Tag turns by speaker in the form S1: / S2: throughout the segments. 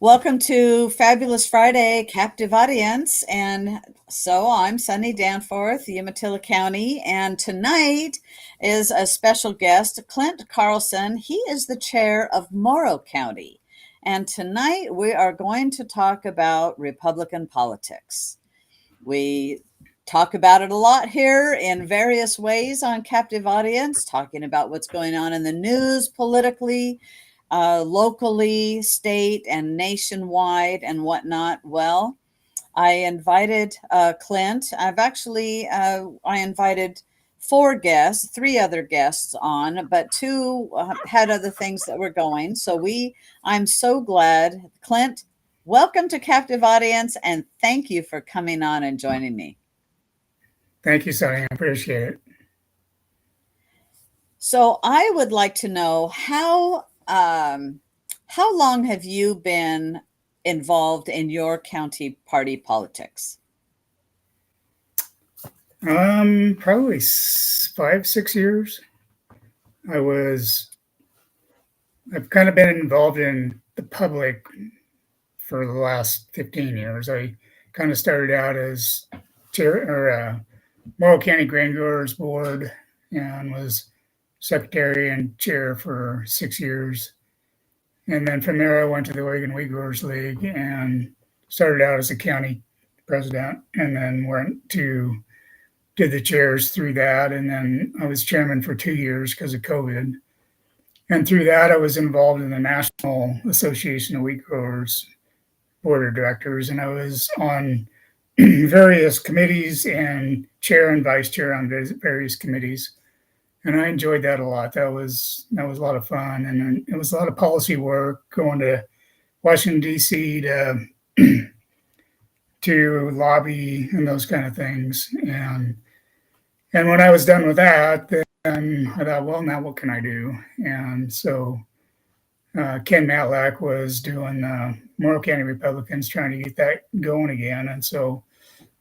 S1: Welcome to Fabulous Friday Captive Audience. And so I'm Suni Danforth, Umatilla County. And tonight is a special guest, Clint Carlson. He is the chair of Morrow County. And tonight we are going to talk about Republican politics. We talk about it a lot here in various ways on Captive Audience, talking about what's going on in the news politically, locally, state, and nationwide, and whatnot. Well, I invited Clint. I invited three other guests on, but two had other things that were going. I'm so glad. Clint, welcome to Captive Audience, and thank you for coming on and joining me.
S2: Thank you, Sonny. I appreciate it.
S1: So I would like to know how long have you been involved in your county party politics?
S2: Probably 5, 6 years. I've kind of been involved in the public for the last 15 years. I kind of started out as chair or Morrow County Grain Growers Board and was secretary and chair for 6 years. And then from there, I went to the Oregon Wheat Growers League and started out as a county president and then did the chairs through that. And then I was chairman for 2 years because of COVID. And through that, I was involved in the National Association of Wheat Growers Board of Directors. And I was on various committees and chair and vice chair on various committees. And I enjoyed that a lot. That was a lot of fun. And then it was a lot of policy work, going to Washington, D.C. to lobby and those kind of things. And when I was done with that, then I thought, well, now what can I do? And so Ken Matlack was doing Morrow County Republicans, trying to get that going again. And so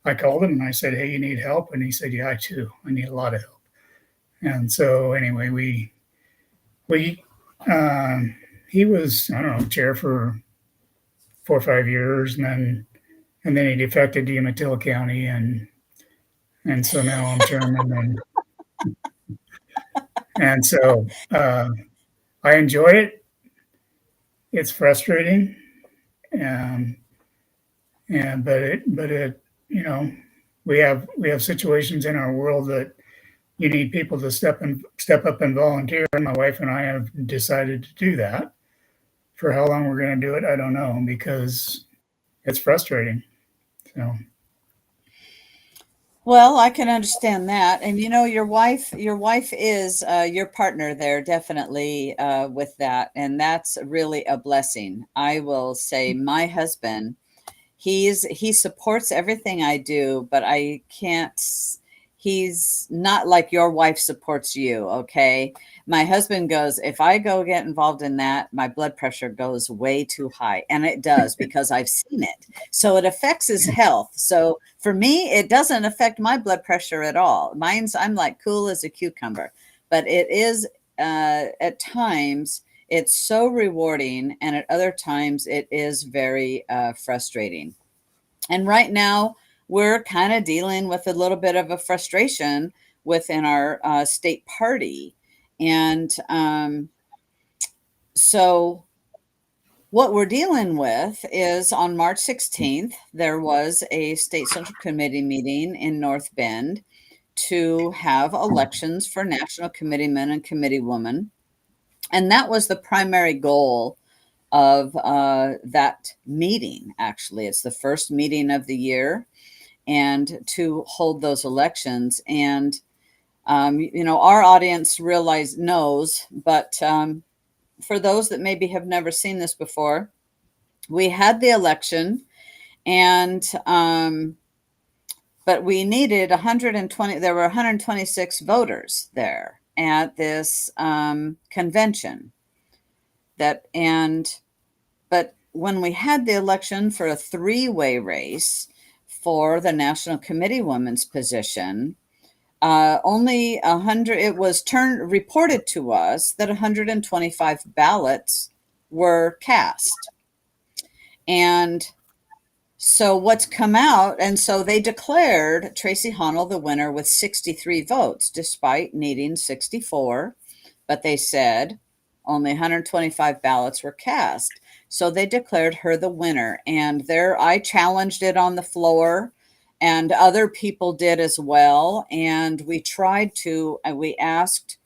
S2: I called him and I said, hey, you need help? And he said, yeah, I do. I need a lot of help. And so anyway, he was, I don't know, chair for 4 or 5 years, and then he defected to Umatilla County, and so now I'm chairman, and so I enjoy it. It's frustrating, and but it we have situations in our world that you need people to step up and volunteer. And my wife and I have decided to do that. For how long we're going to do it, I don't know, because it's frustrating. So.
S1: Well, I can understand that. And your wife is your partner there, definitely with that. And that's really a blessing. I will say my husband, he supports everything I do, but he's not like your wife supports you. Okay. My husband goes, if I go get involved in that, my blood pressure goes way too high. And it does, because I've seen it. So it affects his health. So for me, it doesn't affect my blood pressure at all. I'm like cool as a cucumber, but it is at times it's so rewarding. And at other times it is very frustrating. And right now we're kind of dealing with a little bit of a frustration within our state party. And so what we're dealing with is on March 16th, there was a state central committee meeting in North Bend to have elections for national committeemen and committeewomen. And that was the primary goal of that meeting. Actually, it's the first meeting of the year, and to hold those elections. And our audience knows, but for those that maybe have never seen this before, we had the election, and but we needed 120. There were 126 voters there at this convention. But when we had the election for a 3-way race for the National Committee Women's position, only 100. It was reported to us that 125 ballots were cast, And so what's come out, and so they declared Tracy Honnell the winner with 63 votes, despite needing 64. But they said only 125 ballots were cast. So they declared her the winner. And there, I challenged it on the floor, and other people did as well. And we asked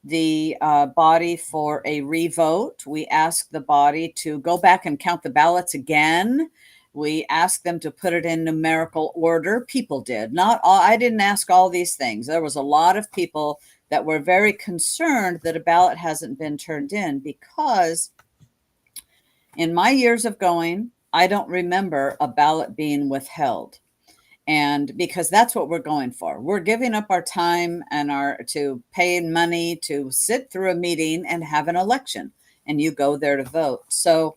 S1: the body for a revote. We asked the body to go back and count the ballots again. We asked them to put it in numerical order. People did. Not all, I didn't ask all these things. There was a lot of people that were very concerned that a ballot hasn't been turned in, because in my years of going, I don't remember a ballot being withheld. And because that's what we're going for. We're giving up our time and to pay money to sit through a meeting and have an election, and you go there to vote. So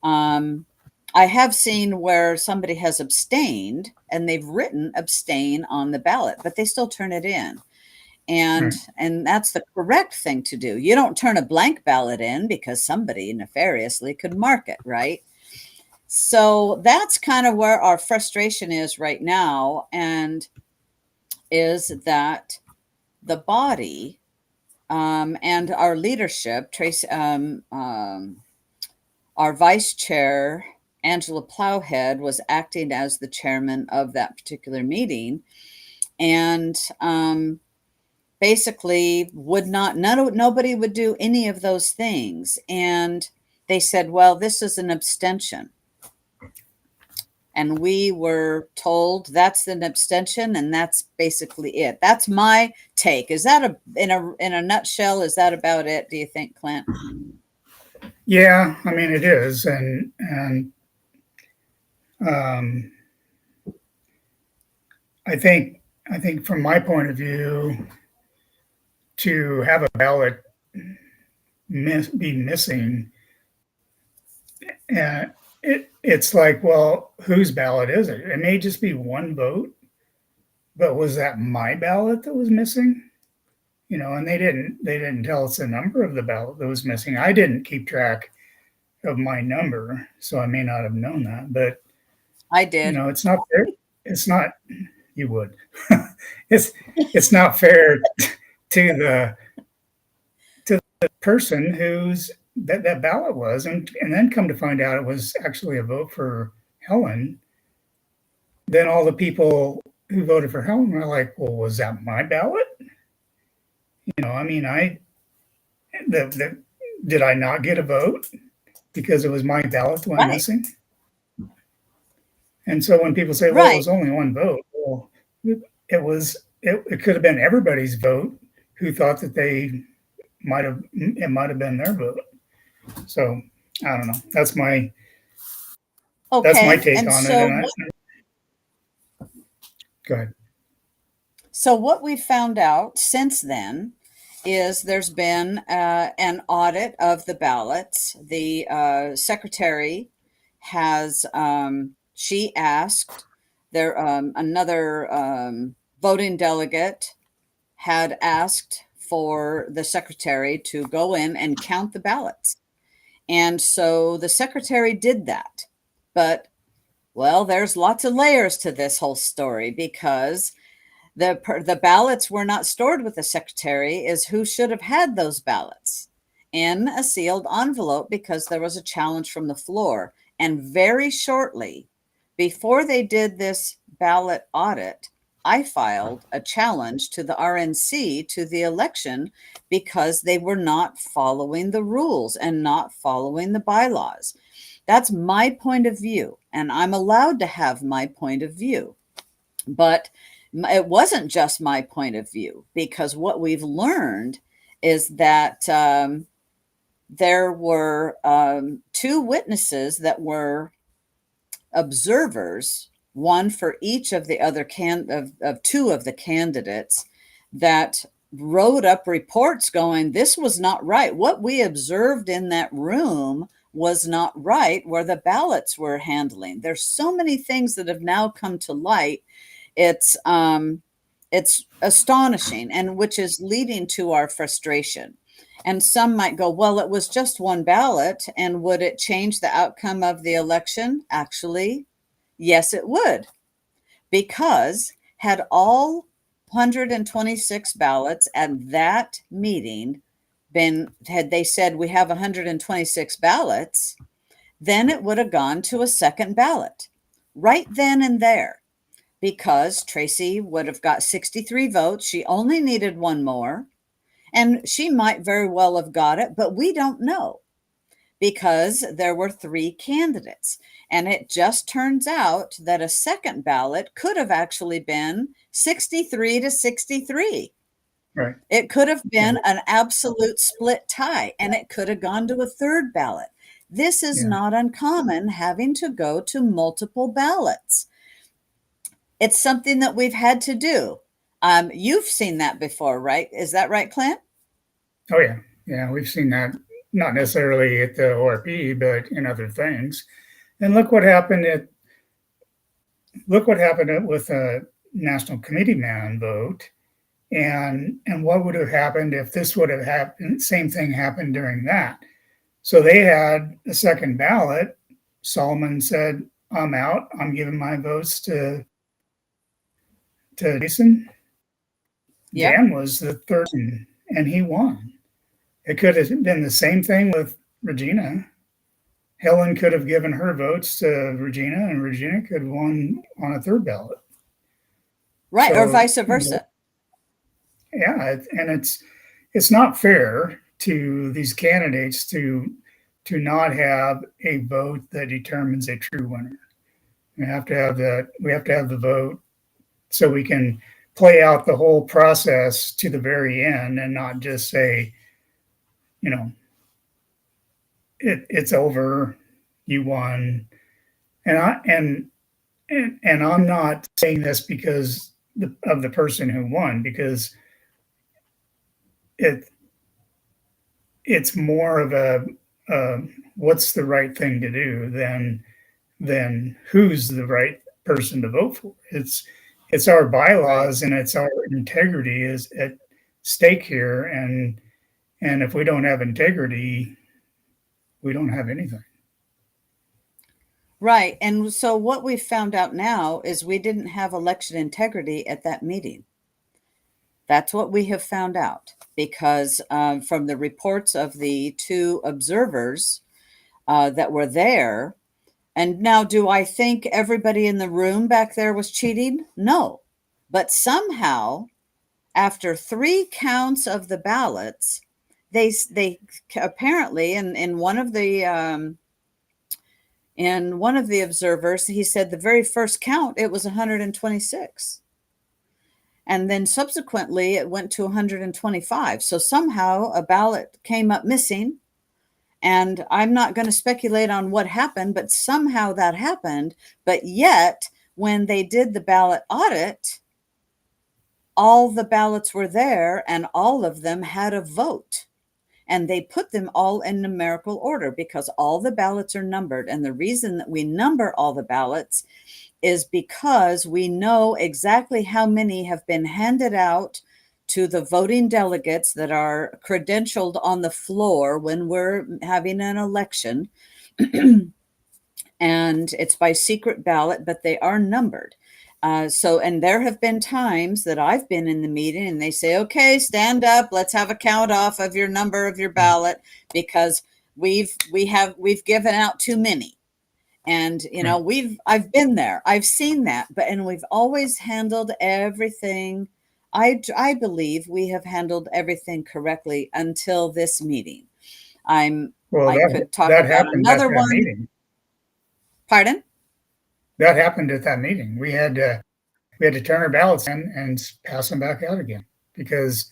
S1: I have seen where somebody has abstained and they've written abstain on the ballot, but they still turn it in. And
S2: Right.
S1: and that's the correct thing to do. You don't turn a blank ballot in because somebody nefariously could mark it, right? So that's kind of where our frustration is right now, and is that the body and our leadership, Tracy, our vice chair, Angela Plowhead, was acting as the chairman of that particular meeting, and basically nobody would do any of those things. And they said, well, this is an abstention. And we were told that's an abstention, and that's basically it. That's my take. Is that in a nutshell? Is that about it? Do you think, Clint?
S2: Yeah, I mean it is, and um, I think from my point of view, to have a ballot be missing, it's like, well, whose ballot is it? It may just be one vote, but was that my ballot that was missing? And they didn't tell us the number of the ballot that was missing. I didn't keep track of my number, so I may not have known that. But
S1: I did.
S2: it's not fair. It's not. You would. it's it's not fair to the person whose that ballot was, and then come to find out it was actually a vote for Helen. Then all the people who voted for Helen were like, "Well, was that my ballot?" I mean, the did I not get a vote because it was my ballot that went
S1: Right.
S2: missing? And so when people say, "Well, it
S1: Right.
S2: was only one vote," well, it could have been everybody's vote who thought that it might have been their vote. So I don't know. That's my
S1: Okay.
S2: take
S1: And
S2: on it.
S1: so
S2: And go ahead.
S1: So what we found out since then is there's been an audit of the ballots. The secretary has she asked there another voting delegate had asked for the secretary to go in and count the ballots, and so the secretary did that. But well, there's lots of layers to this whole story, because the ballots were not stored with the secretary, is who should have had those ballots in a sealed envelope, because there was a challenge from the floor. And very shortly before they did this ballot audit, I filed a challenge to the RNC to the election, because they were not following the rules and not following the bylaws. That's my point of view, and I'm allowed to have my point of view. But it wasn't just my point of view, because what we've learned is that there were two witnesses that were observers, one for each of the other of two of the candidates, that wrote up reports going, this was not right. What we observed in that room was not right, where the ballots were handling. There's so many things that have now come to light. It's astonishing, and which is leading to our frustration. And some might go, well, it was just one ballot, and would it change the outcome of the election? Actually, yes, it would, because had all 126 ballots at that meeting had they said we have 126 ballots, then it would have gone to a second ballot right then and there, because Tracy would have got 63 votes. She only needed one more, and she might very well have got it, but we don't know, because there were three candidates. And it just turns out that a second ballot could have actually been 63 to 63.
S2: Right.
S1: It could have been an absolute split tie, and it could have gone to a third ballot. This is not uncommon, having to go to multiple ballots. It's something that we've had to do. You've seen that before, right? Is that right, Clint?
S2: Oh yeah. Yeah. We've seen that, not necessarily at the ORP, but in other things. And look what happened with a national committee man vote. And what would have happened if this would have happened? Same thing happened during that. So they had a second ballot. Solomon said, I'm out. I'm giving my votes to Jason.
S1: Yep.
S2: Dan was the third, and he won. It could have been the same thing with Regina. Helen could have given her votes to Regina, and Regina could have won on a third ballot.
S1: Right, so, or vice versa.
S2: Yeah, and it's not fair to these candidates to not have a vote that determines a true winner. We have to have the vote so we can play out the whole process to the very end, and not just say, it's over, you won. And I'm not saying this because of the person who won, because it's more of a what's the right thing to do than who's the right person to vote for. It's our bylaws, and it's our integrity is at stake here, and if we don't have integrity, we don't have anything.
S1: Right. And so what we found out now is we didn't have election integrity at that meeting. That's what we have found out, because from the reports of the two observers that were there. And now, do I think everybody in the room back there was cheating? No. But somehow, after 3 counts of the ballots, they apparently, in one of the observers, he said the very first count, it was 126. And then subsequently it went to 125. So somehow a ballot came up missing. And I'm not going to speculate on what happened, but somehow that happened. But yet, when they did the ballot audit, all the ballots were there and all of them had a vote. And they put them all in numerical order, because all the ballots are numbered. And the reason that we number all the ballots is because we know exactly how many have been handed out to the voting delegates that are credentialed on the floor when we're having an election. And it's by secret ballot, but they are numbered. And there have been times that I've been in the meeting and they say, okay, stand up, let's have a count off of your number of your ballot, because we've given out too many. And, I've been there, I've seen that, and we've always handled everything. I believe we have handled everything correctly until this meeting. I could talk about another one.
S2: Meeting.
S1: Pardon?
S2: That happened at that meeting. We had to turn our ballots in and pass them back out again, because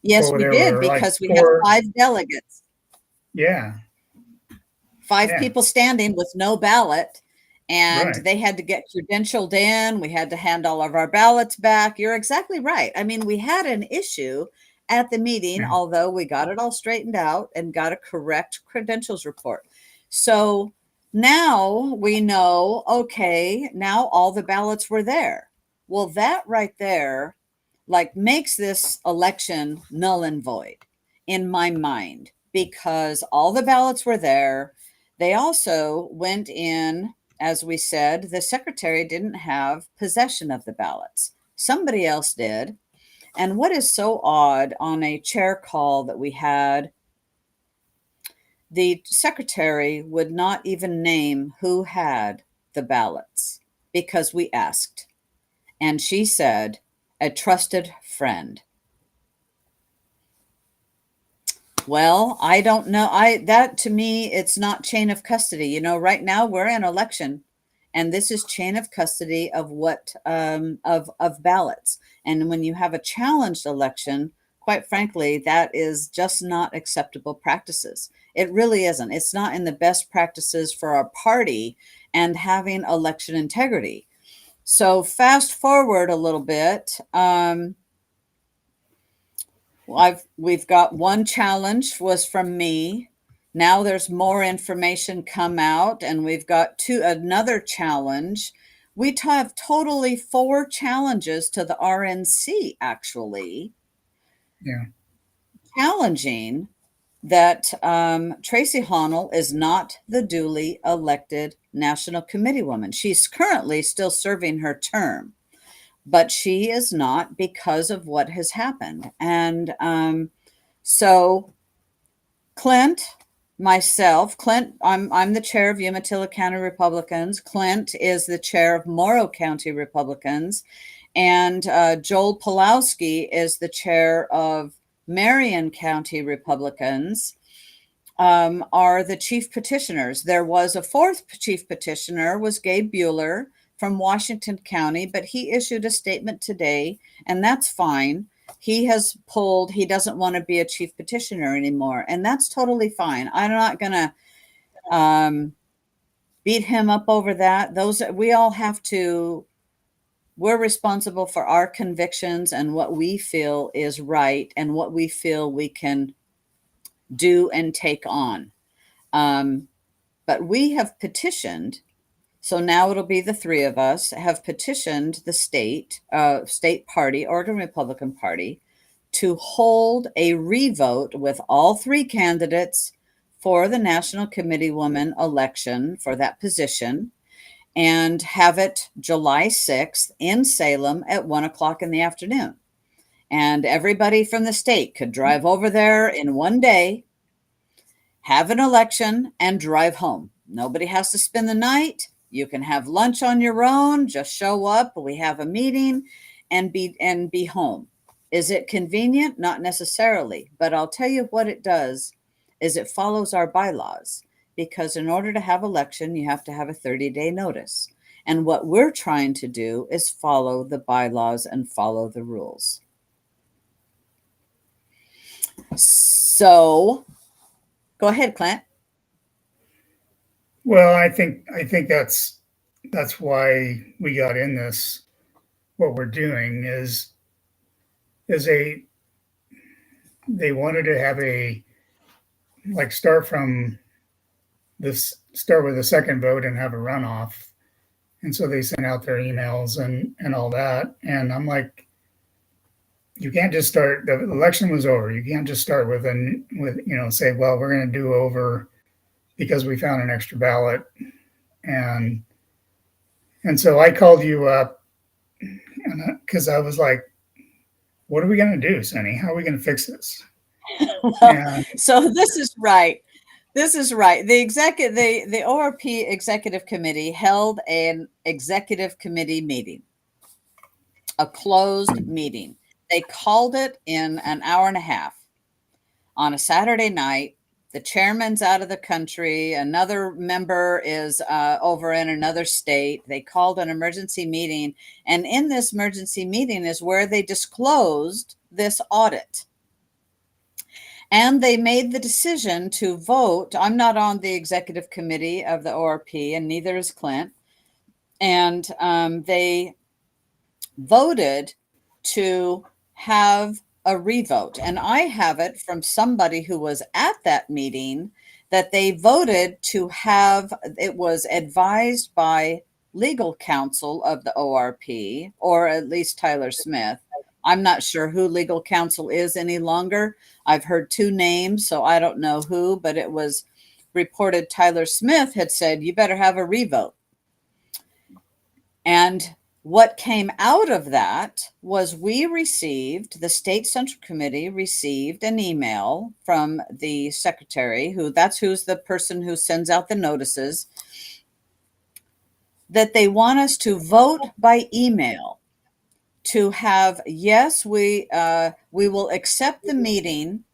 S1: yes, we did, because we had 5 delegates.
S2: Yeah.
S1: 5 people standing with no ballot, and
S2: right.
S1: They had to get credentialed in. We had to hand all of our ballots back. You're exactly right. I mean, we had an issue at the meeting, although we got it all straightened out and got a correct credentials report. So now we know, okay, now all the ballots were there. Well, that right there, makes this election null and void. in my mind, because all the ballots were there. They also went in, as we said, the secretary didn't have possession of the ballots. Somebody else did. And what is so odd, on a chair call that we had, the secretary would not even name who had the ballots because we asked. And she said, a trusted friend. Well, I don't know. That to me, it's not chain of custody. You know, right now we're in election, and this is chain of custody of what of ballots. And when you have a challenged election, quite frankly, that is just not acceptable practices. It really isn't. It's not in the best practices for our party and having election integrity. So fast forward a little bit. We've got one challenge was from me. Now there's more information come out, and we've got another challenge. We have totally 4 challenges to the RNC, actually,
S2: Yeah.
S1: challenging that Tracy Honnell is not the duly elected National Committee woman. She's currently still serving her term, but she is not because of what has happened. And so Clint, I'm the chair of Umatilla County Republicans. Clint is the chair of Morrow County Republicans, and Joel Pulowski is the chair of Marion County Republicans. Are the chief petitioners. There was a 4th chief petitioner, was Gabe Bueller from Washington County, but he issued a statement today, and that's fine. He doesn't want to be a chief petitioner anymore, and that's totally fine. I'm not going to beat him up over that. We're responsible for our convictions and what we feel is right and what we feel we can do and take on. But we have petitioned, so now it'll be the 3 of us have petitioned the state party, Oregon Republican Party, to hold a revote with all 3 candidates for the National Committee woman election for that position, and have it July 6th in Salem at 1:00 in the afternoon. And everybody from the state could drive over there in one day, have an election, and drive home. Nobody has to spend the night. You can have lunch on your own, just show up, we have a meeting, and be home. Is it convenient? Not necessarily, but I'll tell you what it does is it follows our bylaws, because in order to have election, you have to have a 30-day notice. And what we're trying to do is follow the bylaws and follow the rules. So go ahead, Clint.
S2: Well, I think that's why we got in this. What we're doing is they wanted to have start with a second vote and have a runoff, and so they sent out their emails and all that. And I'm like, you can't just start. The election was over. You can't just start with say, well, we're going to do over because we found an extra ballot. And so I called you up because I was like, what are we going to do, Suni? How are we going to fix this?
S1: So this is right. This is right. The ORP Executive Committee held an executive committee meeting, a closed meeting. They called it in an hour and a half on a Saturday night. The chairman's out of the country. Another member is over in another state. They called an emergency meeting. And in this emergency meeting is where they disclosed this audit. And they made the decision to vote. I'm not on the executive committee of the ORP, and neither is Clint. And they voted to have a revote. And I have it from somebody who was at that meeting that they voted to have, it was advised by legal counsel of the ORP, or at least Tyler Smith. I'm not sure who legal counsel is any longer. I've heard two names, so I don't know who, but it was reported Tyler Smith had said, you better have a revote. And what came out of that was the State Central Committee received an email from the secretary, who's the person who sends out the notices, that they want us to vote by email to have, yes, we will accept the meeting.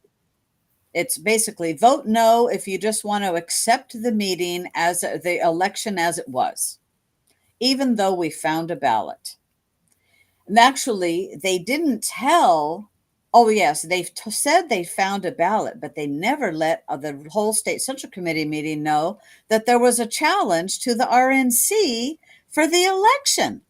S1: It's basically vote no if you just want to accept the meeting as the election as it was, even though we found a ballot. And actually, they didn't tell, oh, yes, said they found a ballot, but they never let the whole State Central Committee meeting know that there was a challenge to the RNC for the election.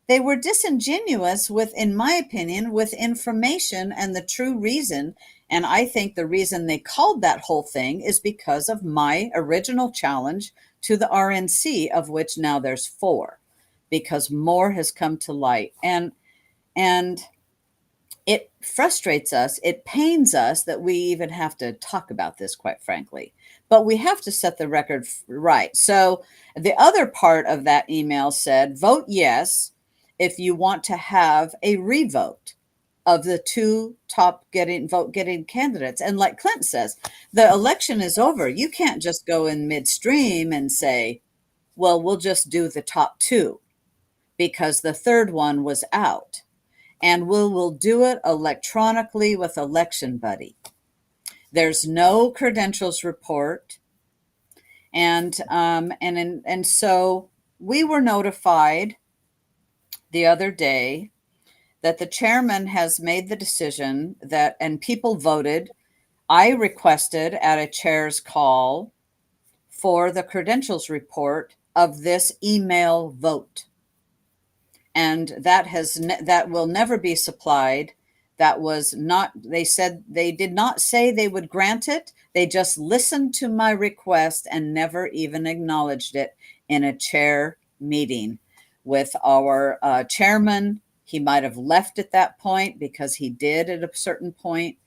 S1: They were disingenuous in my opinion, with information and the true reason. And I think the reason they called that whole thing is because of my original challenge to the RNC, of which now there's 4, because more has come to light. And it frustrates us. It pains us that we even have to talk about this, quite frankly. But we have to set the record right. So the other part of that email said, vote yes if you want to have a revote of the 2 top vote-getting candidates. And like Clint says, the election is over. You can't just go in midstream and say, well, we'll just do the top 2 because the third one was out. And we'll do it electronically with Election Buddy. There's no credentials report. And so we were notified the other day that the chairman has made the decision and people voted. I requested at a chair's call for the credentials report of this email vote. And that will never be supplied. That was not, they did not say they would grant it. They just listened to my request and never even acknowledged it in a chair meeting with our chairman. He might have left at that point because he did at a certain point,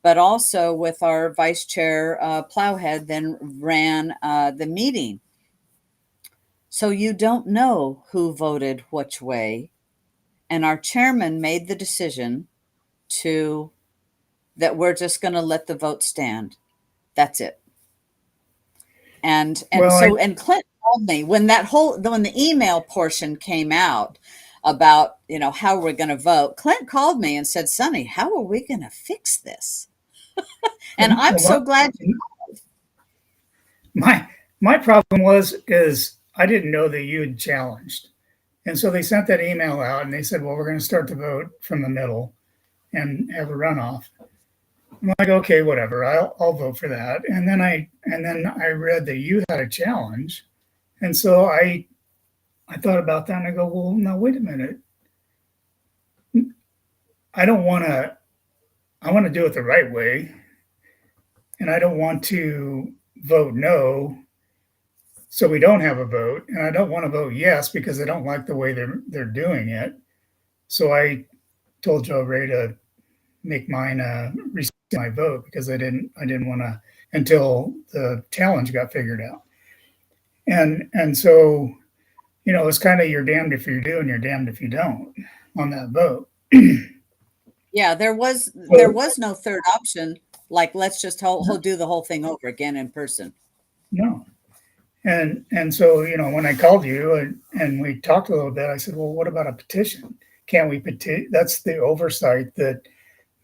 S1: but also with our vice chair, Plowhead, then ran the meeting. So you don't know who voted which way. And our chairman made the decision that we're just going to let the vote stand. That's it. And Clint called me when the email portion came out about, how we're going to vote. Clint called me and said, Suni, how are we going to fix this? And I'm so glad you
S2: called. My problem is I didn't know that you had challenged. And so they sent that email out and they said, well, we're going to start the vote from the middle and have a runoff. I'm like, okay, whatever. I'll vote for that. And then I read that you had a challenge. And so I thought about that and I go, well, now wait a minute. I want to do it the right way. And I don't want to vote no, so we don't have a vote. And I don't want to vote yes because I don't like the way they're doing it. So I told Joe Ray to make mine rescind my vote because I didn't want to until the challenge got figured out. And so, it's kind of you're damned if you do and you're damned if you don't on that vote.
S1: Yeah, there was no third option. Like, let's just do the whole thing over again in person.
S2: No. And so, when I called you and we talked a little bit, I said, well, what about a petition? Can't we petition? That's the oversight that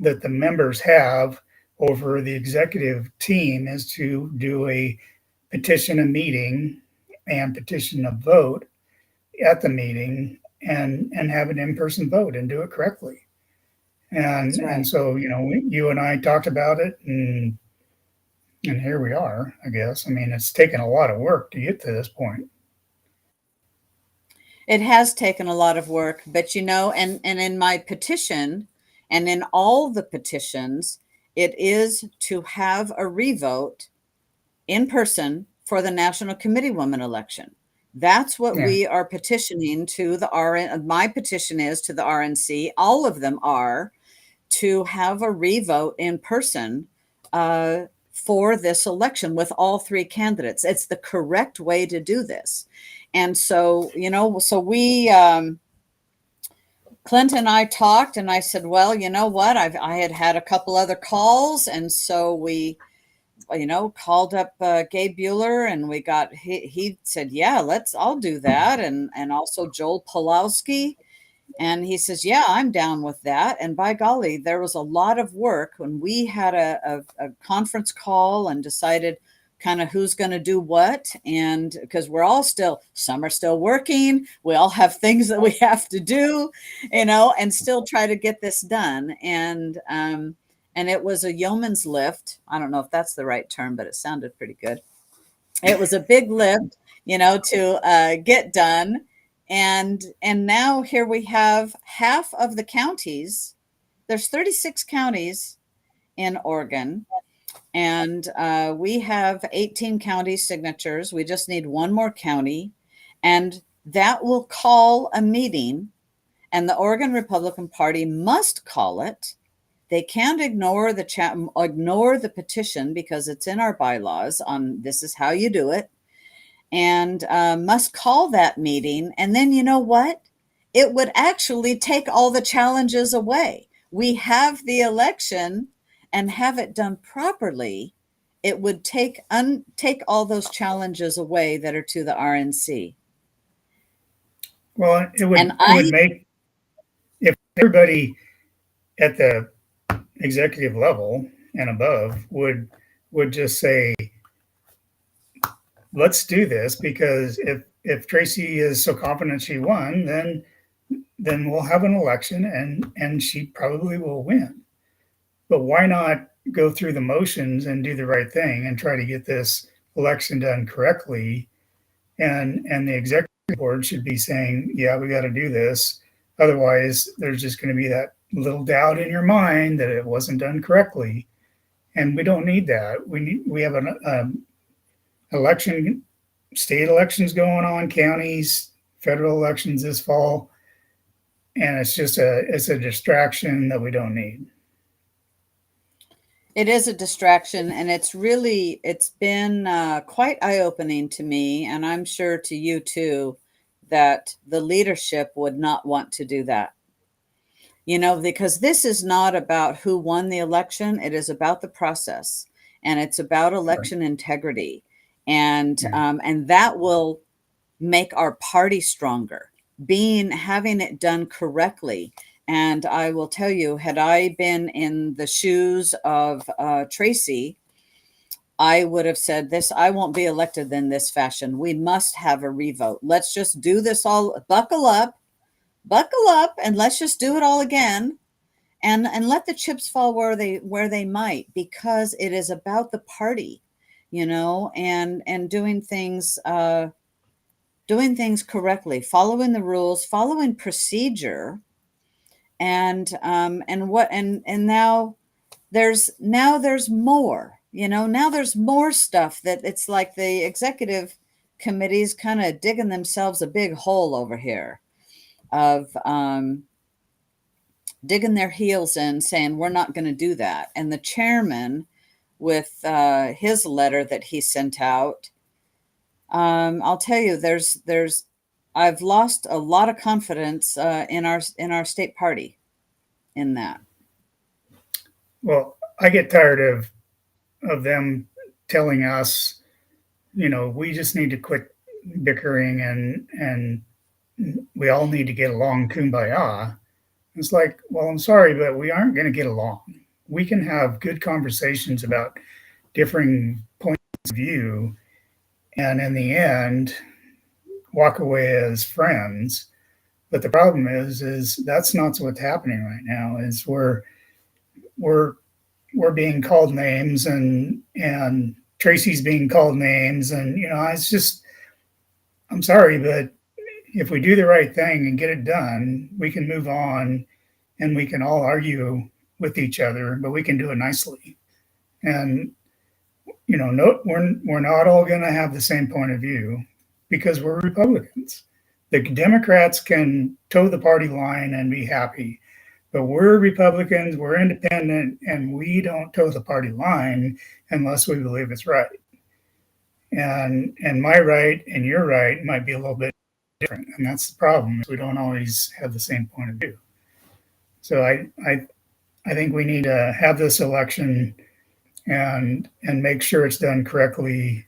S2: the members have over the executive team, is to do a petition a meeting and petition a vote at the meeting and have an in-person vote and do it correctly. And right. And so, you and I talked about it and here we are, I guess. I mean, it's taken a lot of work to get to this point.
S1: It has taken a lot of work, but and in my petition and in all the petitions, it is to have a revote in person for the National Committeewoman election. That's what
S2: Yeah.
S1: we are petitioning to the RN. My petition is to the RNC. All of them are to have a revote in person for this election with all three candidates. It's the correct way to do this. And so, so Clint and I talked, and I said, well, you know what? I had a couple other calls. And so we, called up Gabe Bueller, and he said, yeah, I'll do that. And also Joel Pulowski. And he says, yeah, I'm down with that. And by golly, there was a lot of work when we had a conference call and decided kind of who's going to do what. And because some are still working, we all have things that we have to do, and still try to get this done. And it was a yeoman's lift. I don't know if that's the right term, but it sounded pretty good. It was a big lift, to get done. And now here we have half of the counties. There's 36 counties in Oregon, and we have 18 county signatures. We just need one more county, and that will call a meeting, and the Oregon Republican Party must call it. They can't ignore the petition because it's in our bylaws on this is how you do it, and must call that meeting. And then you know what? It would actually take all the challenges away. We have the election and have it done properly. It would take all those challenges away that are to the RNC.
S2: Well, it would make, if everybody at the executive level and above would just say, let's do this, because if Tracy is so confident she won, then we'll have an election and she probably will win. But why not go through the motions and do the right thing and try to get this election done correctly? And the executive board should be saying, yeah, we got to do this. Otherwise, there's just going to be that little doubt in your mind that it wasn't done correctly. And we don't need that. We have an election, state elections going on, counties, federal elections this fall. And it's a distraction that we don't need.
S1: It is a distraction, and it's been quite eye-opening to me, and I'm sure to you too, that the leadership would not want to do that. Because this is not about who won the election. It is about the process, and it's about election integrity. And that will make our party stronger, having it done correctly. And I will tell you, had I been in the shoes of Tracy, I would have said this, I won't be elected in this fashion. We must have a revote. Let's just do this all, buckle up, and let's just do it all again. And let the chips fall where they might, because it is about the party, and doing things correctly, following the rules, following procedure. And now there's more, now there's more stuff that it's like the executive committee's kind of digging themselves a big hole over here of digging their heels in, saying we're not going to do that. And the chairman, with his letter that he sent out, I'll tell you, I've lost a lot of confidence in our state party in that.
S2: Well, I get tired of them telling us, we just need to quit bickering and we all need to get along, kumbaya. It's like, well, I'm sorry, but we aren't going to get along. We can have good conversations about differing points of view, and in the end, walk away as friends. But the problem is that's not what's happening right now. Is we're being called names, and Tracy's being called names, and it's just, I'm sorry, but if we do the right thing and get it done, we can move on, and we can all argue with each other, but we can do it nicely. And no, we're not all going to have the same point of view. because we're Republicans. The Democrats can toe the party line and be happy, but we're Republicans, we're independent, and we don't toe the party line unless we believe it's right. And my right and your right might be a little bit different, and that's the problem. We don't always have the same point of view. So I think we need to have this election and make sure it's done correctly.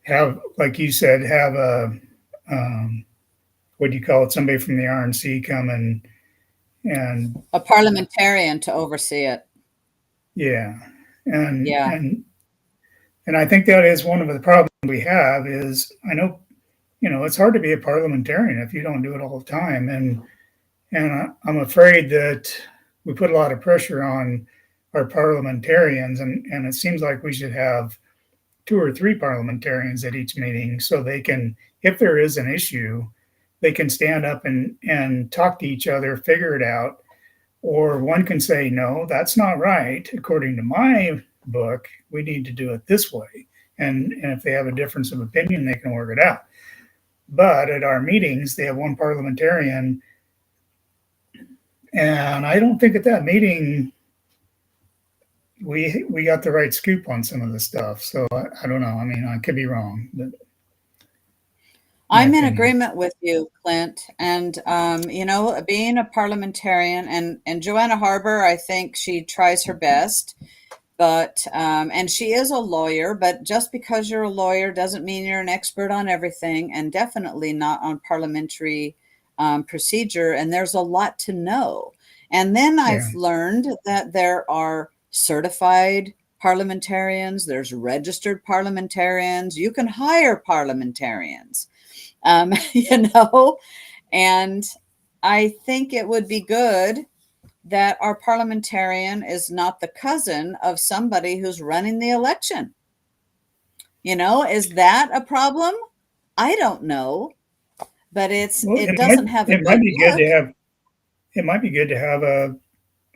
S2: Have, like you said, have a what do you call it? Somebody from the RNC come and
S1: A parliamentarian to oversee it.
S2: yeah, and
S1: Yeah.
S2: and I think that is one of the problems we have. Is I know, it's hard to be a parliamentarian if you don't do it all the time, and I'm afraid that we put a lot of pressure on our parliamentarians, and it seems like we should have 2 or 3 parliamentarians at each meeting so they can, if there is an issue, they can stand up and talk to each other, figure it out, or one can say, no, that's not right. According to my book, we need to do it this way. And if they have a difference of opinion, they can work it out. But at our meetings, they have one parliamentarian. And I don't think at that meeting we got the right scoop on some of the stuff. So I don't know. I mean, I could be wrong, but
S1: I'm in agreement with you, Clint. And, being a parliamentarian and Joanna Harbor, I think she tries her best, but, and she is a lawyer, but just because you're a lawyer doesn't mean you're an expert on everything, and definitely not on parliamentary procedure. And there's a lot to know. And then I've learned that there are certified parliamentarians, there's registered parliamentarians, you can hire parliamentarians. And I think it would be good that our parliamentarian is not the cousin of somebody who's running the election. Is that a problem? I don't know, but it doesn't have a good look.
S2: It might be good to have a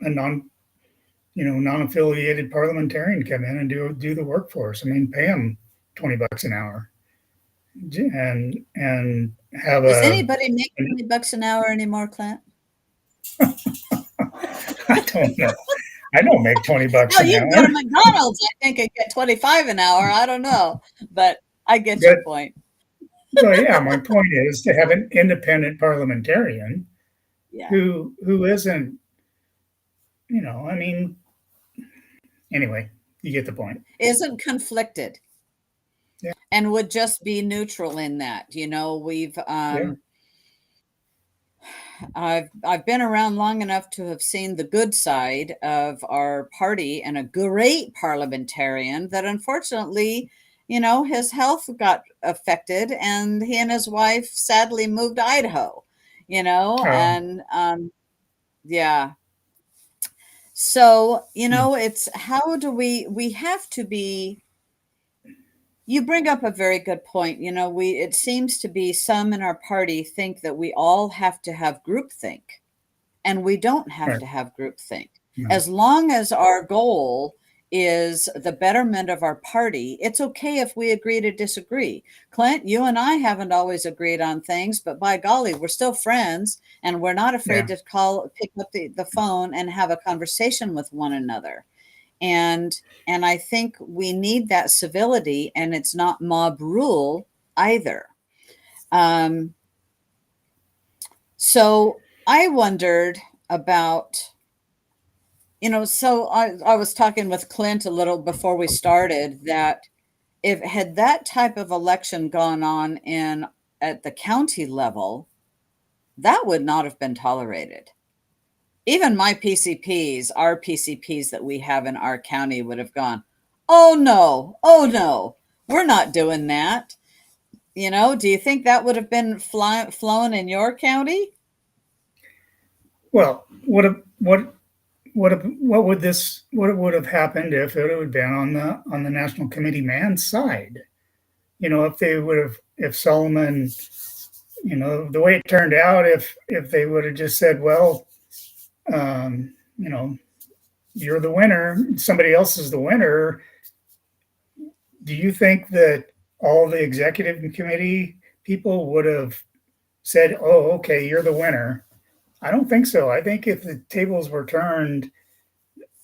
S2: non-affiliated parliamentarian come in and do the work for us. I mean, pay them $20 an hour. And have
S1: Does anybody make $20 an hour anymore, Clint?
S2: I don't know. I don't make $20 an hour.
S1: You can go to McDonald's, I think, and get $25 an hour. I don't know, but I get your point.
S2: So yeah, my point is to have an independent parliamentarian who isn't, I mean, anyway, you get the point.
S1: Isn't conflicted.
S2: Yeah.
S1: And would just be neutral in that. We've I've been around long enough to have seen the good side of our party, and a great parliamentarian that unfortunately, his health got affected, and he and his wife sadly moved to Idaho, and yeah. So, it's how do we have to be. You bring up a very good point. It seems to be some in our party think that we all have to have groupthink, and we don't have to have groupthink. No. As long as our goal is the betterment of our party, it's okay if we agree to disagree. Clint, you and I haven't always agreed on things, but by golly, we're still friends, and we're not afraid to pick up the phone and have a conversation with one another. And I think we need that civility, and it's not mob rule either. So I wondered about, so I was talking with Clint a little before we started that if had that type of election gone on at the county level, that would not have been tolerated. Even my PCPs, our PCPs that we have in our county would have gone, oh no, we're not doing that. Do you think that would have been flown in your county?
S2: Well, what would have happened if it would have been on the National Committee man's side? If Solomon, the way it turned out, if they would have just said, well, you're the winner, somebody else is the winner. Do you think that all the executive committee people would have said, "Oh, okay, you're the winner." I don't think so. I think if the tables were turned,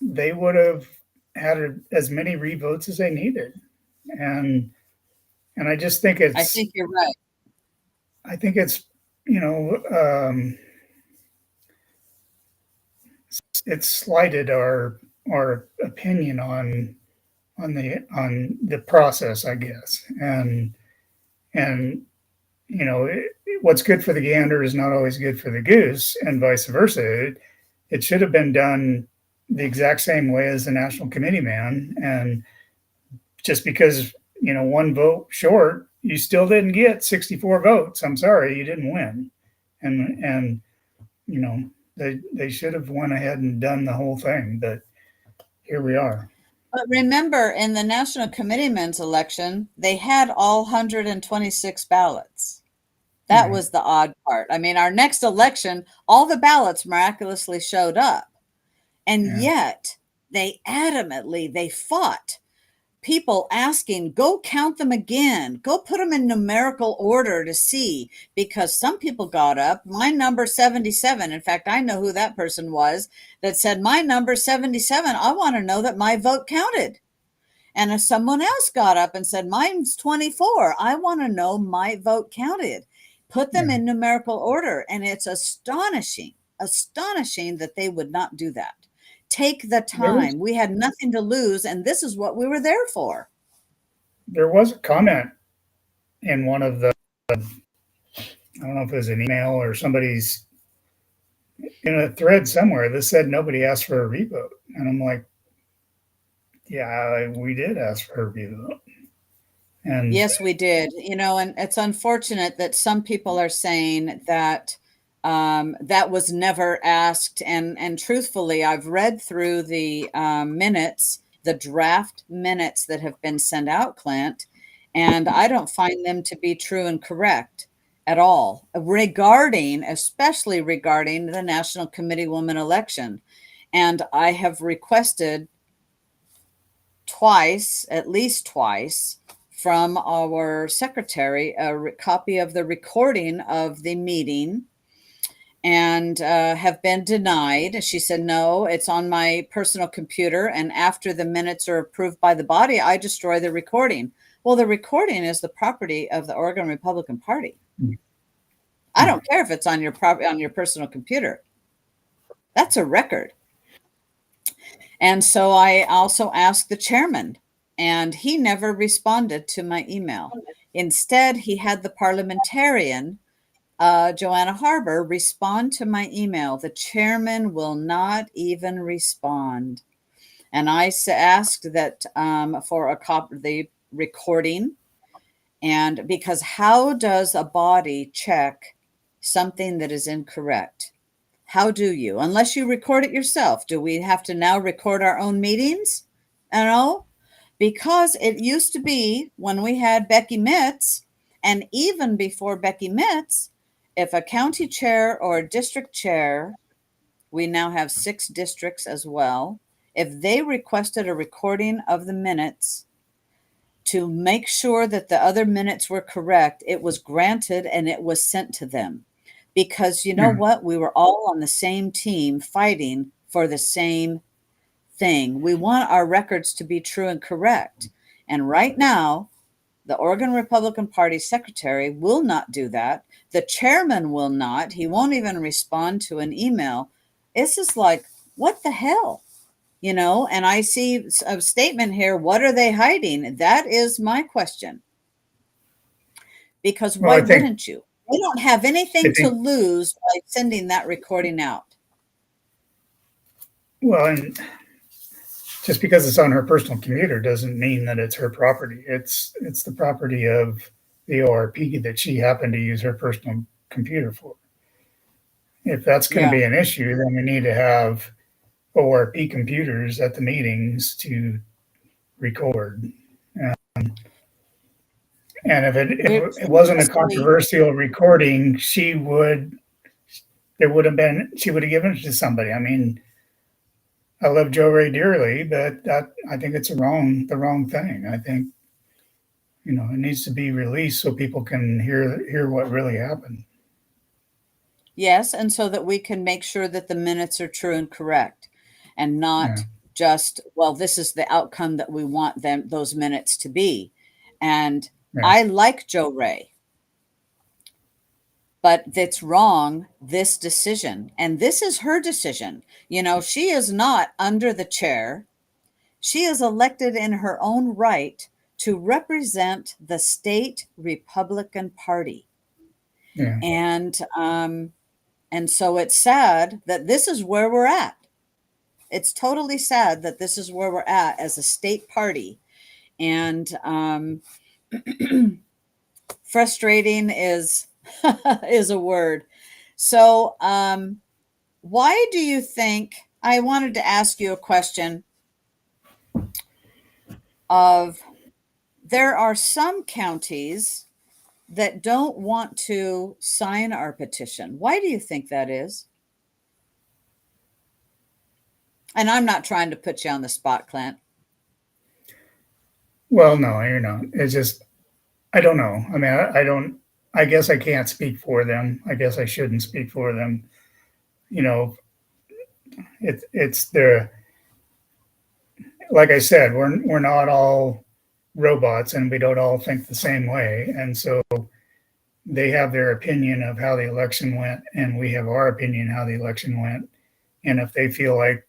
S2: they would have had as many revotes as they needed, and I just think
S1: I think you're right.
S2: I think it's you know it's slighted our opinion on the process, I guess, and what's good for the gander is not always good for the goose, and vice versa. It should have been done the exact same way as the national committee man, and just because one vote short, you still didn't get 64 votes. I'm sorry, you didn't win, and you know they should have went ahead and done the whole thing, but here we are.
S1: But remember, in the National Committeeman's election, they had all 126 ballots. That was the odd part. I mean, our next election, all the ballots miraculously showed up. And yet they fought people asking, go count them again, go put them in numerical order to see, because some people got up, my number 77. In fact, I know who that person was that said, my number 77, I want to know that my vote counted. And if someone else got up and said, mine's 24, I want to know my vote counted. Put them in numerical order. And it's astonishing that they would not do that. Take the time. We had nothing to lose, and this is what we were there for.
S2: There was a comment in one of the, I don't know if it was an email or somebody's in a thread somewhere that said nobody asked for a revote. And I'm like, yeah, we did ask for a revote. And
S1: yes, we did. And it's unfortunate that some people are saying that that was never asked. And truthfully, I've read through the minutes, the draft minutes that have been sent out, Clint, and I don't find them to be true and correct at all, especially regarding the National Committeewoman election. And I have requested at least twice, from our secretary, a copy of the recording of the meeting, and have been denied. She said, no, it's on my personal computer, and after the minutes are approved by the body, I destroy the recording. Well, the recording is the property of the Oregon Republican Party. I don't care if it's on your personal computer. That's a record. And so I also asked the chairman, and he never responded to my email. Instead, he had the parliamentarian, Joanna Harbor, respond to my email. The chairman will not even respond. And I asked that for a copy of the recording. And because how does a body check something that is incorrect? How do you? Unless you record it yourself. Do we have to now record our own meetings? No, because it used to be when we had Becky Mitz, and even before Becky Mitz, if a county chair or a district chair, we now have 6 districts as well, if they requested a recording of the minutes to make sure that the other minutes were correct, it was granted and it was sent to them. Because you know what? We were all on the same team fighting for the same thing. We want our records to be true and correct. And right now, the Oregon Republican Party secretary will not do that. The chairman will not. He won't even respond to an email. It's just like, what the hell? And I see a statement here. What are they hiding? That is my question. Because why wouldn't you? They don't have anything to lose by sending that recording out.
S2: Well, and just because it's on her personal computer doesn't mean that it's her property. It's the property of the ORP that she happened to use her personal computer for. If that's going to be an issue, then we need to have ORP computers at the meetings to record. And if it wasn't a controversial recording, she would have given it to somebody. I mean, I love Joe Ray dearly, but I think it's the wrong thing. I think it needs to be released so people can hear what really happened.
S1: Yes, and so that we can make sure that the minutes are true and correct and
S2: Yeah,
S1: not just, well, this is the outcome that we want those minutes to be. And
S2: yeah,
S1: I like Joe Ray, but it's wrong, this decision. And this is her decision. She is not under the chair. She is elected in her own right to represent the state Republican Party.
S2: yeah,
S1: And so it's sad that this is where we're at. It's totally sad that this is where we're at as a state party. And frustrating is is a word. So why do you think, I wanted to ask you a question of, there are some counties that don't want to sign our petition. Why do you think that is? And I'm not trying to put you on the spot, Clint.
S2: well, no, you're not. It's just, I don't know. I mean, I don't, I guess I can't speak for them. I guess I shouldn't speak for them. You know, it's the, like I said, we're not all robots and we don't all think the same way. And so they have their opinion of how the election went, and we have our opinion how the election went. And if they feel like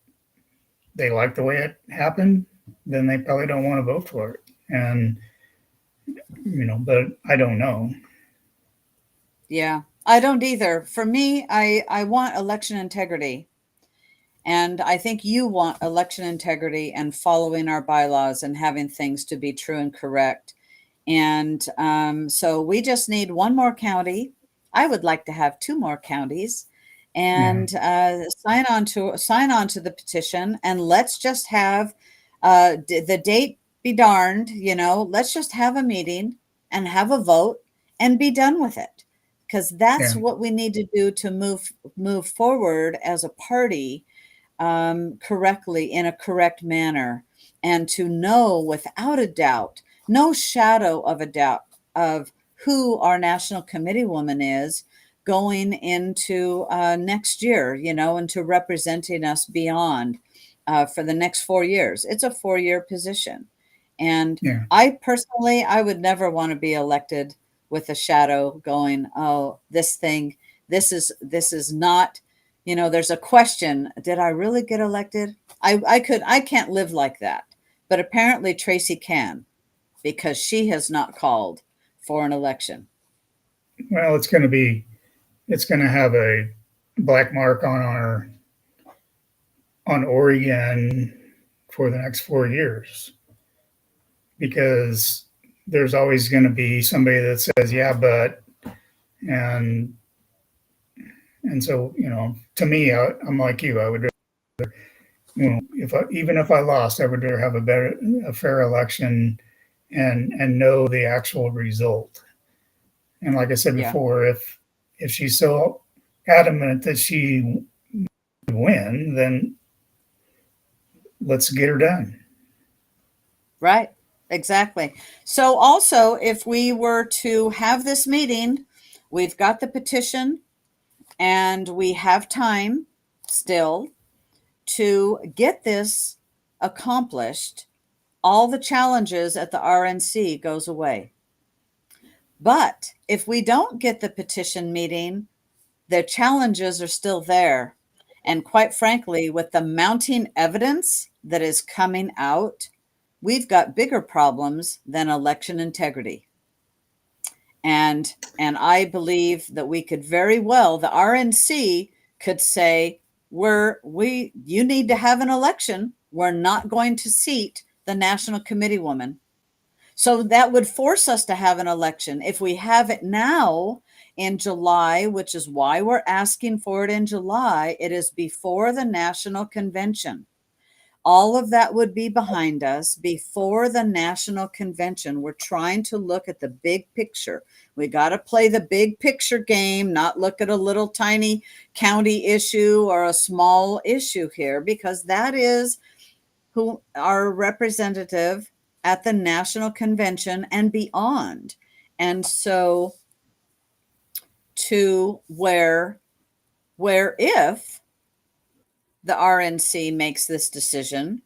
S2: they like the way it happened, then they probably don't want to vote for it. And but I don't know.
S1: Yeah, I don't either. For me, I want election integrity. And I think you want election integrity and following our bylaws and having things to be true and correct. And so we just need one more county. I would like to have two more counties,
S2: Yeah,
S1: and sign on to the petition. And let's just have the date be darned. Let's just have a meeting and have a vote and be done with it, because that's
S2: yeah,
S1: what we need to do to move forward as a party, correctly, in a correct manner, and to know without a doubt, no shadow of a doubt, of who our national committee woman is going into next year, into representing us beyond, for the next 4 years. It's a 4-year position. And
S2: yeah.
S1: I personally, I would never want to be elected with a shadow going, oh, this is not, there's a question. Did I really get elected? I can't live like that. But apparently Tracy can, because she has not called for an election.
S2: Well, it's going to have a black mark on Oregon for the next 4 years, because there's always going to be somebody that says, yeah, but, and, and so, to me, I'm like you, I would, even if I lost, I would rather have a fair election and know the actual result. And like I said
S1: Yeah,
S2: before, if she's so adamant that she win, then let's get her done.
S1: right. Exactly. So also, if we were to have this meeting, we've got the petition and we have time still to get this accomplished. All the challenges at the RNC goes away. But if we don't get the petition meeting, the challenges are still there. And quite frankly, with the mounting evidence that is coming out, we've got bigger problems than election integrity. And I believe that we could very well, the RNC could say, you need to have an election. We're not going to seat the national committee woman. So that would force us to have an election. If we have it now in July, which is why we're asking for it in July, it is before the national convention. All of that would be behind us before the national convention. We're trying to look at the big picture. We got to play the big picture game, not look at a little tiny county issue or a small issue here, because that is who our representative at the national convention and beyond. And so to where if the RNC makes this decision,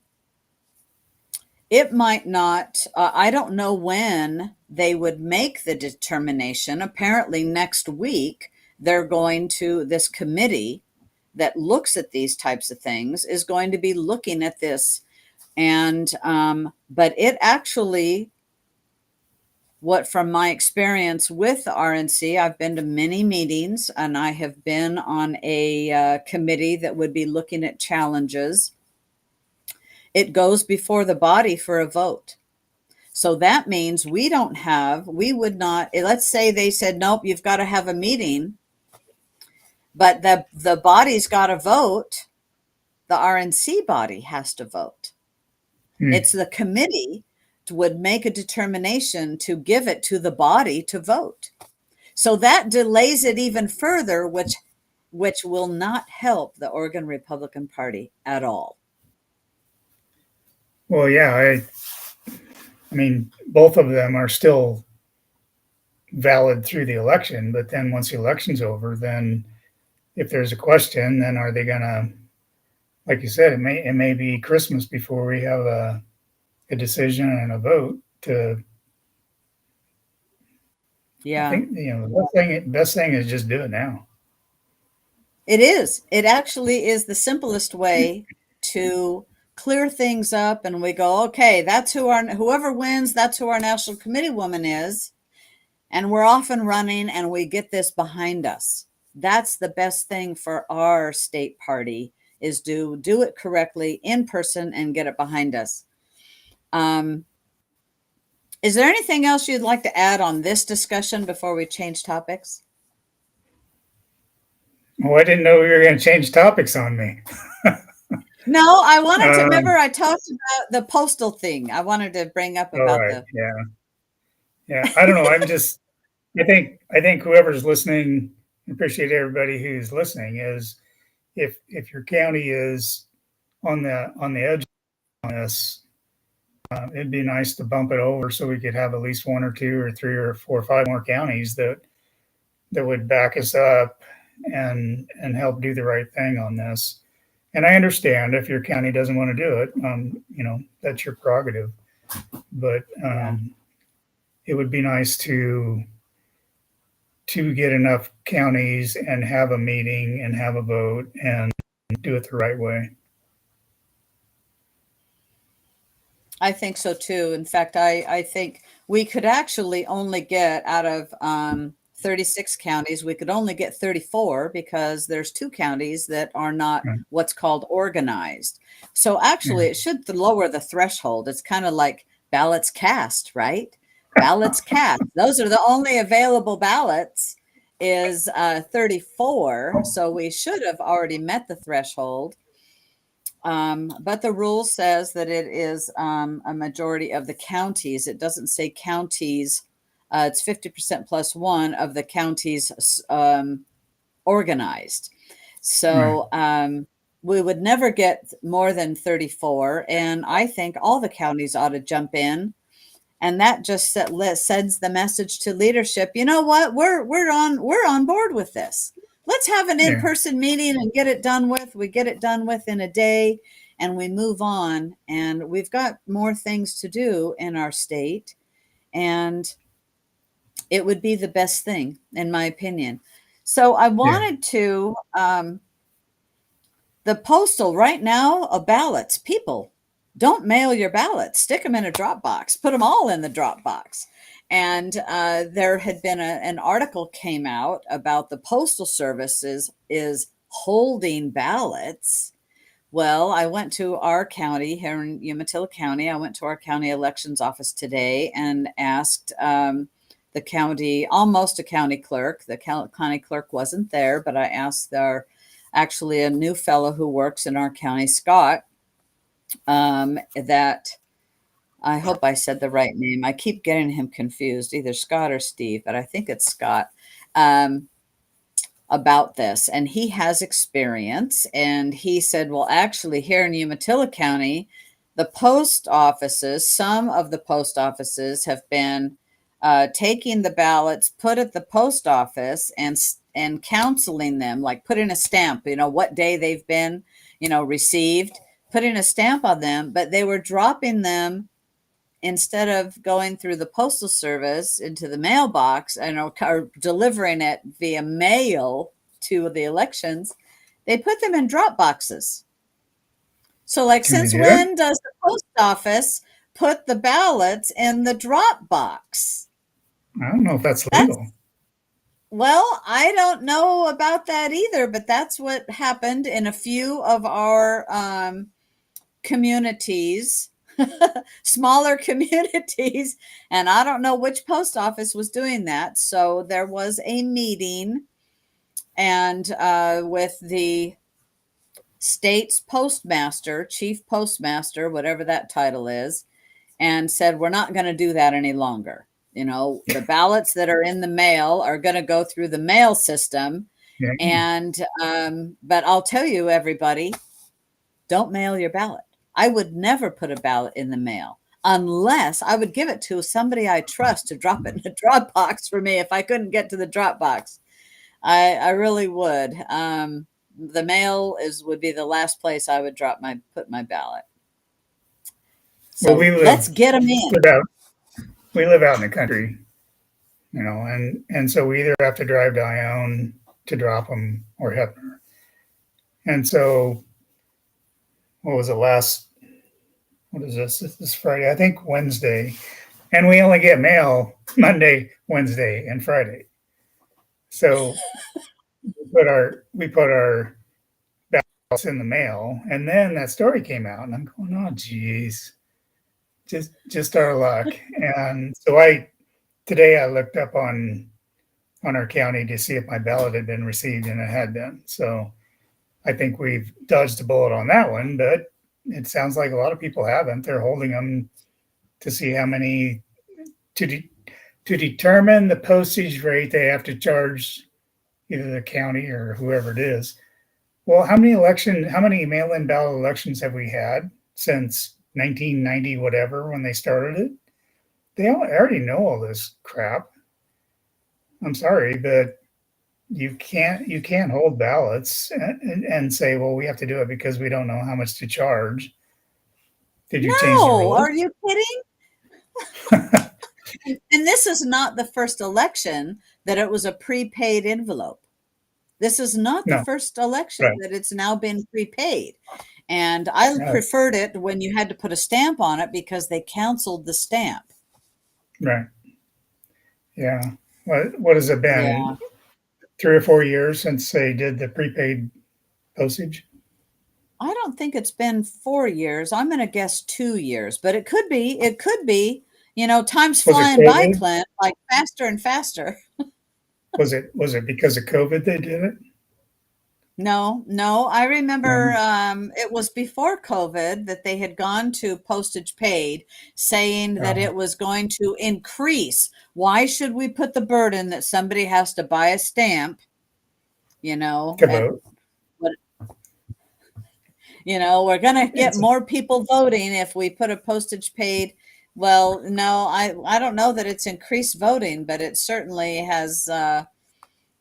S1: it might not, I don't know when they would make the determination. Apparently next week, this committee that looks at these types of things is going to be looking at this. And, but it actually, from my experience with the RNC, I've been to many meetings and I have been on a committee that would be looking at challenges. It goes before the body for a vote. So that means we would not, let's say they said, nope, you've got to have a meeting, but the body's got to vote. The RNC body has to vote. It's the committee would make a determination to give it to the body to vote. So that delays it even further, which will not help the Oregon Republican Party at all.
S2: Well, yeah, I mean, both of them are still valid through the election, but then once the election's over, then if there's a question, then are they gonna, like you said, it may be Christmas before we have a decision and a vote to.
S1: Yeah.
S2: I think, the best thing is just do it now.
S1: It is. It actually is the simplest way to clear things up, and we go, okay, that's whoever wins, that's who our national committee woman is, and we're off and running, and we get this behind us. That's the best thing for our state party, is do it correctly in person and get it behind us. Is there anything else you'd like to add on this discussion before we change topics?
S2: Oh, I didn't know we were going to change topics on me.
S1: No, I wanted to, remember I talked about the postal thing. I wanted to bring up about
S2: Yeah. I don't know. I think whoever's listening, appreciate everybody who's listening, is if your county is on the edge on this, it'd be nice to bump it over so we could have at least one or two or three or four or five more counties that would back us up and help do the right thing on this. And I understand if your county doesn't want to do it, that's your prerogative. But it would be nice to get enough counties and have a meeting and have a vote and do it the right way.
S1: I think so too. In fact, I think we could actually only get out of 36 counties, we could only get 34 because there's 2 counties that are not what's called organized. So actually it should lower the threshold. It's kind of like ballots cast, right? Ballots cast. Those are the only available ballots is 34. So we should have already met the threshold. But the rule says that it is a majority of the counties. It doesn't say counties. It's 50% plus 1 of the counties organized. So we would never get more than 34. And I think all the counties ought to jump in. And that just sends the message to leadership. You know what? We're on board with this. Let's have an in-person meeting and get it done with. We get it done with in a day and we move on. And we've got more things to do in our state. And it would be the best thing, in my opinion. So I wanted to, the postal right now, ballots, people, don't mail your ballots. Stick them in a drop box. Put them all in the drop box. And there had been an article came out about the Postal Services is holding ballots. Well, I went to our county here in Umatilla County. I went to our county elections office today and asked the county, almost a county clerk. The county clerk wasn't there, but I asked actually a new fellow who works in our county, Scott, that I hope I said the right name. I keep getting him confused, either Scott or Steve, but I think it's Scott, about this. And he has experience. And he said, well, actually here in Umatilla County, the post offices, some of the post offices have been taking the ballots put at the post office and counseling them, like putting a stamp, what day they've been, received, putting a stamp on them, but they were dropping them instead of going through the postal service into the mailbox and or delivering it via mail to the elections. They put them in drop boxes. So, like,
S2: Can they
S1: since
S2: do it?
S1: when does the post office put the ballots in the drop box?
S2: I don't know if that's
S1: That's
S2: legal.
S1: Well, I don't know about that either, but that's what happened in a few of our communities, smaller communities, and I don't know which post office was doing that. So there was a meeting, and with the state's postmaster, chief postmaster, whatever that title is, and said, we're not going to do that any longer. The ballots that are in the mail are going to go through the mail system.
S2: Yeah.
S1: And, but I'll tell you, everybody, don't mail your ballot. I would never put a ballot in the mail unless I would give it to somebody I trust to drop it in a drop box for me. If I couldn't get to the drop box, I really would. The mail would be the last place I would put my ballot.
S2: Well,
S1: So let's get them in.
S2: We live out in the country, and so we either have to drive to Ione to drop them or Hepner. And so, what was it what is this? This is Friday, I think Wednesday. And we only get mail Monday, Wednesday, and Friday. So we put our ballots in the mail, and then that story came out, and I'm going, oh geez, just our luck. And so today I looked up on our county to see if my ballot had been received, and it had been. So I think we've dodged a bullet on that one, but it sounds like a lot of people haven't. They're holding them to see how many to determine the postage rate they have to charge either the county or whoever it is. Well, how many mail-in ballot elections have we had since 1990, whatever, when they started it? They already know all this crap. I'm sorry, but you can't hold ballots and say, well, we have to do it because we don't know how much to charge. Did you change the rules?
S1: Are you kidding? And this is not the first election that it was a prepaid envelope. This is not the first election that it's now been prepaid. And I preferred it when you had to put a stamp on it because they canceled the stamp.
S2: Right. Yeah. What has it been?
S1: Yeah.
S2: 3 or 4 years since they did the prepaid postage?
S1: I don't think it's been 4 years. I'm going to guess 2 years, but it could be. It could be. Time's flying by, Clint, like faster and faster.
S2: Was it because of COVID they did it?
S1: No. I remember it was before COVID that they had gone to postage paid, saying that it was going to increase. Why should we put the burden that somebody has to buy a stamp,
S2: to vote?
S1: We're going to get more people voting if we put a postage paid. Well, no, I don't know that it's increased voting, but it certainly has.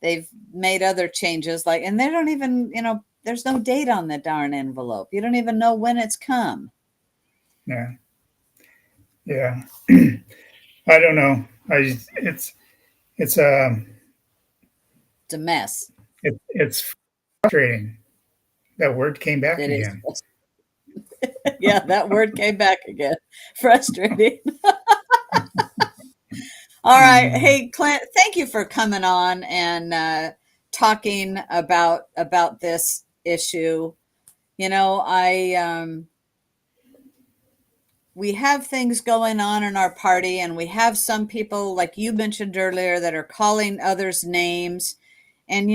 S1: They've made other changes, and they don't even, there's no date on the darn envelope. You don't even know when it's come.
S2: Yeah. I don't know. It's a
S1: mess.
S2: It's frustrating. That word came back again.
S1: Yeah, that word came back again. Frustrating. All right. Hey, Clint, thank you for coming on and talking about this issue. We have things going on in our party, and we have some people, like you mentioned earlier, that are calling others names. And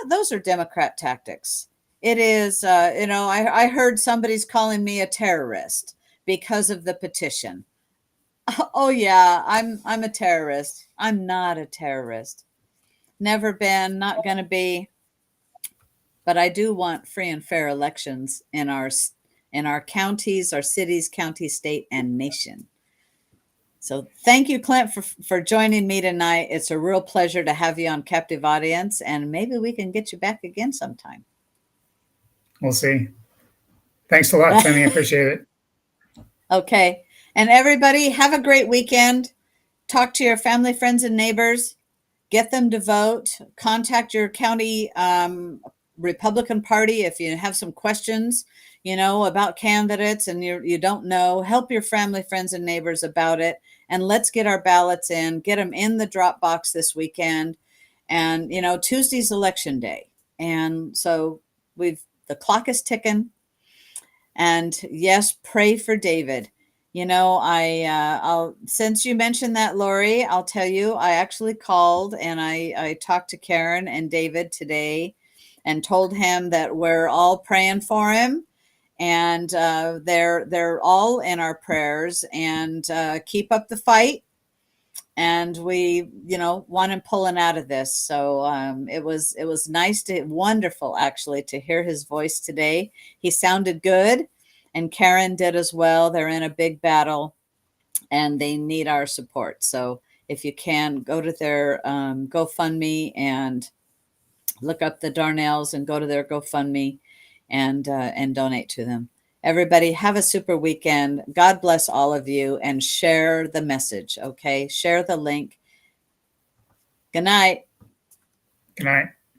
S1: those are Democrat tactics. It is, I heard somebody's calling me a terrorist because of the petition. Oh yeah, I'm a terrorist. I'm not a terrorist. Never been, not going to be. But I do want free and fair elections in in our counties, our cities, county, state, and nation. So thank you, Clint, for joining me tonight. It's a real pleasure to have you on Captive Audience, and maybe we can get you back again sometime.
S2: We'll see. Thanks a lot, Sunny. I appreciate it.
S1: Okay. And everybody, have a great weekend. Talk to your family, friends, and neighbors. Get them to vote. Contact your county Republican Party if you have some questions, about candidates and you don't know. Help your family, friends, and neighbors about it. And let's get our ballots in. Get them in the drop box this weekend. And, Tuesday's election day. And so the clock is ticking. And yes, pray for David. I'll since you mentioned that, Lori, I'll tell you, I actually called and I talked to Karen and David today and told him that we're all praying for him, and they're all in our prayers, and keep up the fight. And we, want him pulling out of this. So it was wonderful actually to hear his voice today. He sounded good, and Karen did as well. They're in a big battle, and they need our support. So if you can, go to their GoFundMe and look up the Darnells and go to their GoFundMe and donate to them. Everybody, have a super weekend. God bless all of you, and share the message, okay? Share the link. Good night.
S2: Good night.